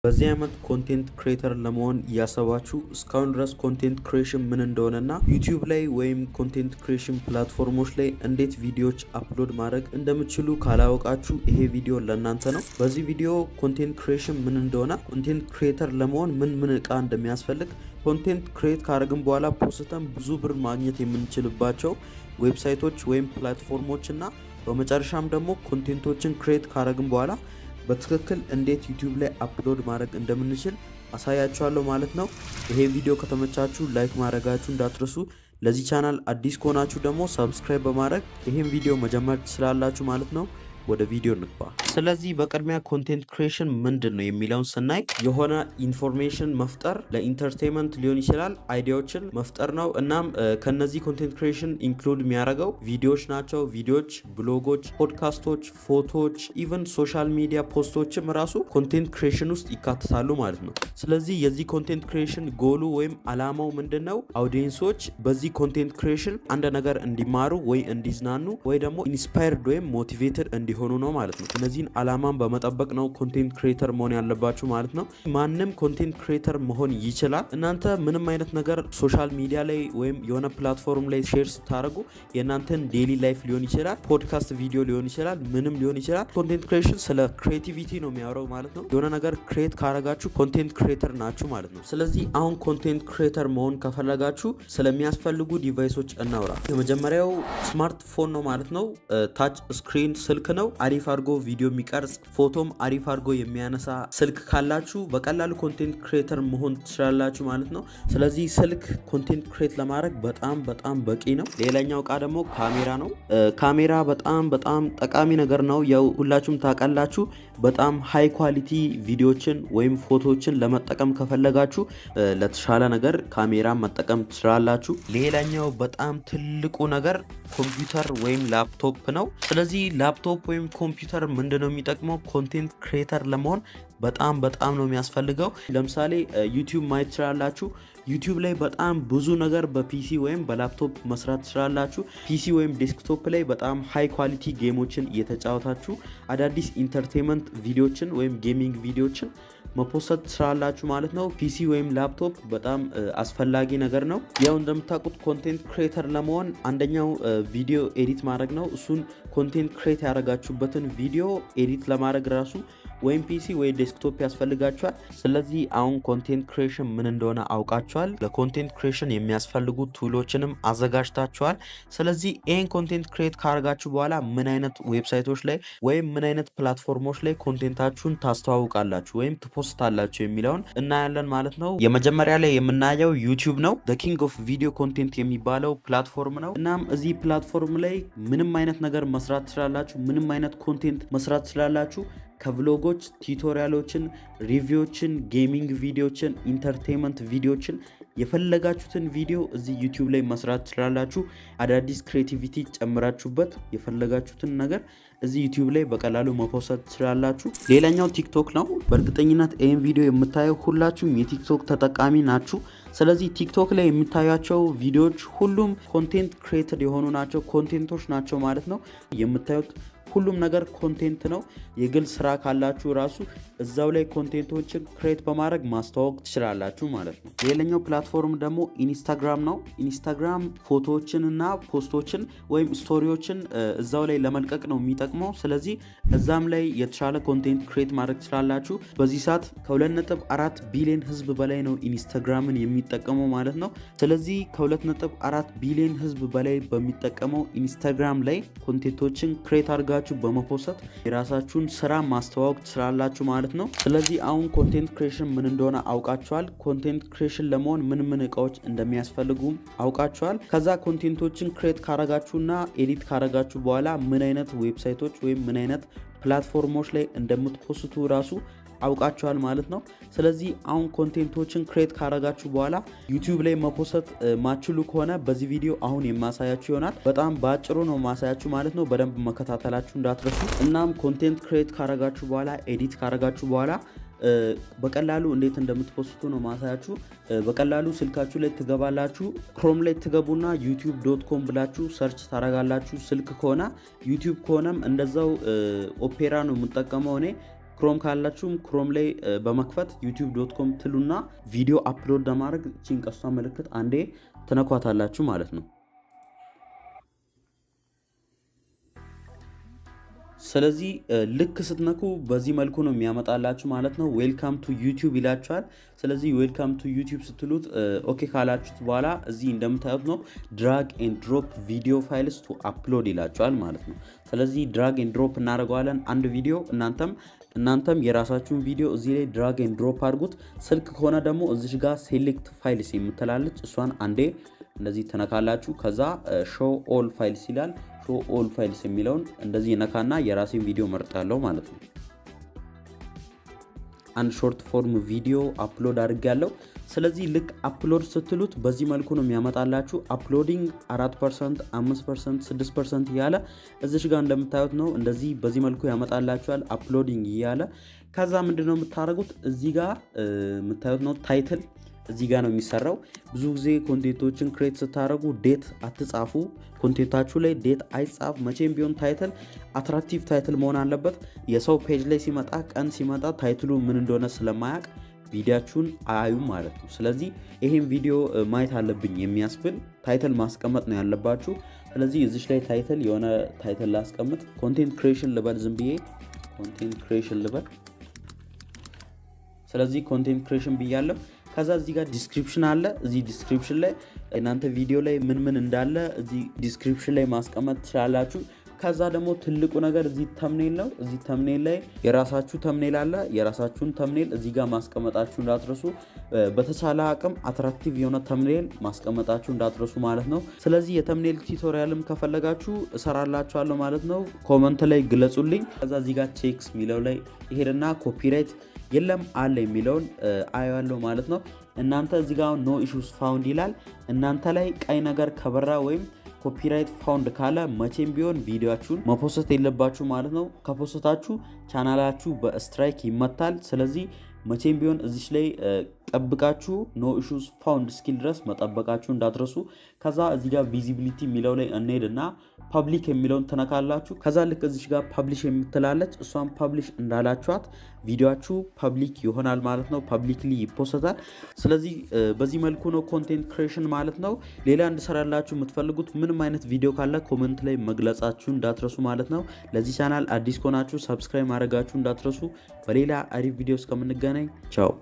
በዚህ ዓመት ኮንቴንት ክሬተር ለመሆን ያሰባችሁ እስካሁን ድረስ ኮንቴንት ክሬሽን ምን እንደሆነና ዩቲዩብ ላይ ወይም ኮንቴንት ክሬሽን ፕላትፎርሞች ላይ እንዴት ቪዲዮዎች አፕሎድ ማድረግ እንደምትችሉ ካላወቃችሁ ይሄ ቪዲዮ ለእናንተ ነው። በዚህ ቪዲዮ ኮንቴንት ክሬሽን ምን እንደሆነ፣ ኮንቴንት ክሬተር ለመሆን ምን እቃ እንደሚያስፈልግ፣ ኮንቴንት ክሬት ካደረግን በኋላ ፖስተን ብዙ ብር ማግኘት የምንችልባቸው ዌብሳይቶች ወይም ፕላትፎርሞች እና በመጨረሻም ደግሞ ኮንቴንቶችን ክሬት ካደረግን በኋላ በትክክል እንዴት ዩቲዩብ ላይ አፕሎድ ማድረግ እንደምንችል አሳያችኋለሁ ማለት ነው። ይሄ ቪዲዮ ከተመቻችሁ ላይክ ማድረጋችሁ እንዳትረሱ። ለዚህ ቻናል አዲስ ከሆናችሁ ደግሞ ሰብስክራይብ በማድረግ ይሄን ቪዲዮ መጀመር ትችላላችሁ ማለት ነው። ወደ ቪዲዮ እንግባ። ስለዚህ በቅድሚያ ኮንቴንት ክሬሽን ምንድን ነው የሚለውን ስናይ የሆነ ኢንፎርሜሽን መፍጠር ለኢንተርቴንመንት ሊሆን ይችላል፣ አይዲያዎችን መፍጠር ነው። እናም ከነዚህ ኮንቴንት ክሬሽን ኢንክሉድ የሚያደርገው ቪዲዮዎች ናቸው። ቪዲዮዎች፣ ብሎጎች፣ ፖድካስቶች፣ ፎቶዎች፣ ኢቨን ሶሻል ሚዲያ ፖስቶችም ራሱ ኮንቴንት ክሬሽን ውስጥ ይካተታሉ ማለት ነው። ስለዚህ የዚህ ኮንቴንት ክሬሽን ጎሉ ወይም አላማው ምንድን ነው? አውዲየንሶች በዚህ ኮንቴንት ክሬሽን አንድ ነገር እንዲማሩ ወይ እንዲዝናኑ ወይ ደግሞ ኢንስፓየርድ ወይም ሞቲቬትድ እንዲሆኑ ነው ማለት ነው። እነዚህን አላማን በመጠበቅ ነው ኮንቴንት ክሬተር መሆን ያለባችሁ ማለት ነው። ማንም ኮንቴንት ክሬተር መሆን ይችላል። እናንተ ምንም አይነት ነገር ሶሻል ሚዲያ ላይ ወይም የሆነ ፕላትፎርም ላይ ሼር ስታደርጉ የእናንተን ዴይሊ ላይፍ ሊሆን ይችላል፣ ፖድካስት ቪዲዮ ሊሆን ይችላል፣ ምንም ሊሆን ይችላል። ኮንቴንት ክሬሽን ስለ ክሬቲቪቲ ነው የሚያወራው ማለት ነው። የሆነ ነገር ክሬት ካረጋችሁ ኮንቴንት ክሬተር ናችሁ ማለት ነው። ስለዚህ አሁን ኮንቴንት ክሬተር መሆን ከፈለጋችሁ ስለሚያስፈልጉ ዲቫይሶች እናውራ። የመጀመሪያው ስማርትፎን ነው ማለት ነው። ታች ስክሪን ስልክ ነው። አሪፍ አድርጎ ቪዲዮ የሚቀርጽ ፎቶም አሪፍ አድርጎ የሚያነሳ ስልክ ካላችሁ በቀላሉ ኮንቴንት ክሬተር መሆን ትችላላችሁ ማለት ነው። ስለዚህ ስልክ ኮንቴንት ክሬት ለማድረግ በጣም በቂ ነው። ሌላኛው እቃ ደግሞ ካሜራ ነው። ካሜራ በጣም ጠቃሚ ነገር ነው። ያው ሁላችሁም ታውቃላችሁ። በጣም ሃይ ኳሊቲ ቪዲዮችን ወይም ፎቶዎችን ለመጠቀም ከፈለጋችሁ ለተሻለ ነገር ካሜራ መጠቀም ትችላላችሁ። ሌላኛው በጣም ትልቁ ነገር ኮምፒውተር ወይም ላፕቶፕ ነው። ስለዚህ ላፕቶፕ ወይም ኮምፒውተር ምንድነው የሚጠቅመው? ኮንቴንት ክሬተር ለመሆን በጣም ነው የሚያስፈልገው። ለምሳሌ ዩቲዩብ ማየት ትችላላችሁ። ዩቲዩብ ላይ በጣም ብዙ ነገር በፒሲ ወይም በላፕቶፕ መስራት ትችላላችሁ። ፒሲ ወይም ዴስክቶፕ ላይ በጣም ሃይ ኳሊቲ ጌሞችን እየተጫወታችሁ አዳዲስ ኢንተርቴንመንት ቪዲዮችን ወይም ጌሚንግ ቪዲዮችን መፖሰት ትችላላችሁ ማለት ነው። ፒሲ ወይም ላፕቶፕ በጣም አስፈላጊ ነገር ነው። ያው እንደምታውቁት ኮንቴንት ክሬተር ለመሆን አንደኛው ቪዲዮ ኤዲት ማድረግ ነው። እሱን ኮንቴንት ክሬት ያደረጋችሁበትን ቪዲዮ ኤዲት ለማድረግ ራሱ ወይም ፒሲ ወይ ዴስክቶፕ ያስፈልጋችኋል። ስለዚህ አሁን ኮንቴንት ክሬሽን ምን እንደሆነ አውቃችኋል። ለኮንቴንት ክሬሽን የሚያስፈልጉ ቱሎችንም አዘጋጅታችኋል። ስለዚህ ይህን ኮንቴንት ክሬት ካደረጋችሁ በኋላ ምን አይነት ዌብሳይቶች ላይ ወይም ምን አይነት ፕላትፎርሞች ላይ ኮንቴንታችሁን ታስተዋውቃላችሁ ወይም ትፖስታላችሁ የሚለውን እናያለን ማለት ነው። የመጀመሪያ ላይ የምናየው ዩቲዩብ ነው። ኪንግ ኦፍ ቪዲዮ ኮንቴንት የሚባለው ፕላትፎርም ነው። እናም እዚህ ፕላትፎርም ላይ ምንም አይነት ነገር መስራት ትችላላችሁ። ምንም አይነት ኮንቴንት መስራት ትችላላችሁ። ከቭሎጎች፣ ቲዩቶሪያሎችን፣ ሪቪዎችን፣ ጌሚንግ ቪዲዮችን፣ ኢንተርቴንመንት ቪዲዮችን የፈለጋችሁትን ቪዲዮ እዚህ ዩቲዩብ ላይ መስራት ትችላላችሁ። አዳዲስ ክሬቲቪቲ ጨምራችሁበት የፈለጋችሁትን ነገር እዚህ ዩቲዩብ ላይ በቀላሉ መፖስት ትችላላችሁ። ሌላኛው ቲክቶክ ነው። በእርግጠኝነት ይህን ቪዲዮ የምታየው ሁላችሁም የቲክቶክ ተጠቃሚ ናችሁ። ስለዚህ ቲክቶክ ላይ የሚታያቸው ቪዲዮዎች ሁሉም ኮንቴንት ክሬትድ የሆኑ ናቸው፣ ኮንቴንቶች ናቸው ማለት ነው። የምታዩት ሁሉም ነገር ኮንቴንት ነው። የግል ስራ ካላችሁ ራሱ እዛው ላይ ኮንቴንቶችን ክሬት በማድረግ ማስተዋወቅ ትችላላችሁ ማለት ነው። ሌላኛው ፕላትፎርም ደግሞ ኢንስታግራም ነው። ኢንስታግራም ፎቶዎችን እና ፖስቶችን ወይም ስቶሪዎችን እዛው ላይ ለመልቀቅ ነው የሚጠቅመው። ስለዚህ እዛም ላይ የተሻለ ኮንቴንት ክሬት ማድረግ ትችላላችሁ። በዚህ ሰዓት ከ2.4 ቢሊዮን ህዝብ በላይ ነው ኢንስታግራምን የሚጠቀመው ማለት ነው። ስለዚህ ከ2.4 ቢሊዮን ህዝብ በላይ በሚጠቀመው ኢንስታግራም ላይ ኮንቴንቶችን ክሬት አድርጋችሁ በመፖስት የራሳችሁን ስራ ማስተዋወቅ ትችላላችሁ ማለት ነው። ስለዚህ አሁን ኮንቴንት ክሬሽን ምን እንደሆነ አውቃችኋል። ኮንቴንት ክሬሽን ለመሆን ምን እቃዎች እንደሚያስፈልጉም አውቃችኋል። ከዛ ኮንቴንቶችን ክሬት ካረጋችሁና ኤዲት ካረጋችሁ በኋላ ምን አይነት ዌብሳይቶች ወይም ምን አይነት ፕላትፎርሞች ላይ እንደምትፖስቱ ራሱ አውቃችኋል ማለት ነው። ስለዚህ አሁን ኮንቴንቶችን ክሬት ካረጋችሁ በኋላ ዩቲዩብ ላይ መፖስት ማችሉ ከሆነ በዚህ ቪዲዮ አሁን የማሳያችሁ ይሆናል። በጣም ባጭሩ ነው ማሳያችሁ ማለት ነው። በደንብ መከታተላችሁ እንዳትረሱ። እናም ኮንቴንት ክሬት ካረጋችሁ በኋላ ኤዲት ካረጋችሁ በኋላ በቀላሉ እንዴት እንደምትፖስቱ ነው ማሳያችሁ። በቀላሉ ስልካችሁ ላይ ትገባላችሁ። ክሮም ላይ ትገቡና youtube.com ብላችሁ ሰርች ታረጋላችሁ። ስልክ ከሆነ ዩቲዩብ ከሆነም እንደዛው ኦፔራ ነው የምጠቀመው እኔ። ክሮም ካላችሁም ክሮም ላይ በመክፈት youtube.com ትሉና ቪዲዮ አፕሎድ ለማድረግ እቺን ቀስቷ ምልክት አንዴ ትነኳታላችሁ ማለት ነው። ስለዚህ ልክ ስትነኩ በዚህ መልኩ ነው የሚያመጣላችሁ ማለት ነው። ዌልካም ቱ ዩቲዩብ ይላችኋል። ስለዚህ ዌልካም ቱ ዩቲዩብ ስትሉት ኦኬ ካላችሁት በኋላ እዚህ እንደምታዩት ነው ድራግ ኤንድ ድሮፕ ቪዲዮ ፋይልስ ቱ አፕሎድ ይላችኋል ማለት ነው። ስለዚህ ድራግ ኤንድ ድሮፕ እናደርገዋለን አንድ ቪዲዮ። እናንተም የራሳችሁን ቪዲዮ እዚህ ላይ ድራግ ኤንድ ድሮፕ አድርጉት። ስልክ ከሆነ ደግሞ እዚህ ጋር ሴሌክት ፋይልስ የምትላለች እሷን አንዴ እንደዚህ ተነካላችሁ። ከዛ ሾው ኦል ፋይልስ ይላል። ሾው ኦል ፋይልስ የሚለውን እንደዚህ ነካና የራሴን ቪዲዮ መርጣለሁ ማለት ነው። አንድ ሾርት ፎርም ቪዲዮ አፕሎድ አድርጋለሁ። ስለዚህ ልክ አፕሎድ ስትሉት በዚህ መልኩ ነው የሚያመጣላችሁ። አፕሎዲንግ 4%፣ 5%፣ 6% እያለ እዚህ ጋር እንደምታዩት ነው። እንደዚህ በዚህ መልኩ ያመጣላችኋል አፕሎዲንግ እያለ። ከዛ ምንድነው የምታደርጉት እዚህ ጋር የምታዩት ነው ታይትል እዚህ ጋር ነው የሚሰራው። ብዙ ጊዜ ኮንቴንቶችን ክሬት ስታደርጉ ዴት አትጻፉ። ኮንቴንታችሁ ላይ ዴት አይጻፍ። መቼም ቢሆን ታይትል አትራክቲቭ ታይትል መሆን አለበት። የሰው ፔጅ ላይ ሲመጣ ቀን ሲመጣ ታይትሉ ምን እንደሆነ ስለማያውቅ ቪዲዮአችሁን አያዩም ማለት ነው። ስለዚህ ይሄን ቪዲዮ ማየት አለብኝ የሚያስብል ታይትል ማስቀመጥ ነው ያለባችሁ። ስለዚህ እዚች ላይ ታይትል የሆነ ታይትል ላስቀምጥ። ኮንቴንት ክሬሽን ልበል፣ ዝም ብዬ ኮንቴንት ክሬሽን ልበል። ስለዚህ ኮንቴንት ክሬሽን ብያለሁ። ከዛ እዚህ ጋር ዲስክሪፕሽን አለ። እዚህ ዲስክሪፕሽን ላይ እናንተ ቪዲዮ ላይ ምን እንዳለ እዚህ ዲስክሪፕሽን ላይ ማስቀመጥ ትችላላችሁ። ከዛ ደግሞ ትልቁ ነገር እዚህ ተምኔል ነው። እዚህ ተምኔል ላይ የራሳችሁ ተምኔል አለ። የራሳችሁን ተምኔል እዚህ ጋር ማስቀመጣችሁ እንዳትረሱ። በተቻለ አቅም አትራክቲቭ የሆነ ተምኔል ማስቀመጣችሁ እንዳትረሱ ማለት ነው። ስለዚህ የተምኔል ቱቶሪያልም ከፈለጋችሁ እሰራላችኋለሁ ማለት ነው። ኮመንት ላይ ግለጹልኝ። ከዛ እዚህ ጋር ቼክስ የሚለው ላይ ይሄድና ኮፒራይት የለም አለ የሚለውን አያለው ማለት ነው። እናንተ እዚህ ጋር ኖ ኢሹስ ፋውንድ ይላል። እናንተ ላይ ቀይ ነገር ከበራ ወይም ኮፒራይት ፋውንድ ካለ መቼም ቢሆን ቪዲዮአችሁን መፖስት የለባችሁ ማለት ነው። ከፖስታችሁ ቻናላችሁ በስትራይክ ይመታል። ስለዚህ መቼም ቢሆን እዚች ላይ ጠብቃችሁ ኖ ኢሹስ ፋውንድ ስኪል ድረስ መጠበቃችሁ እንዳትረሱ። ከዛ እዚህ ጋር ቪዚቢሊቲ የሚለው ላይ እንሄድና ፐብሊክ የሚለውን ትነካላችሁ። ከዛ ልክ እዚች ጋር ፐብሊሽ የምትላለች እሷን ፐብሊሽ እንዳላችኋት ቪዲዮአችሁ ፐብሊክ ይሆናል ማለት ነው። ፐብሊክሊ ይፖስታል። ስለዚህ በዚህ መልኩ ነው ኮንቴንት ክሬሽን ማለት ነው። ሌላ እንድሰራላችሁ የምትፈልጉት ምንም አይነት ቪዲዮ ካለ ኮመንት ላይ መግለጻችሁ እንዳትረሱ ማለት ነው። ለዚህ ቻናል አዲስ ከሆናችሁ ሰብስክራይብ ማድረጋችሁ እንዳትረሱ። በሌላ አሪፍ ቪዲዮ እስከምንገናኝ ቻው።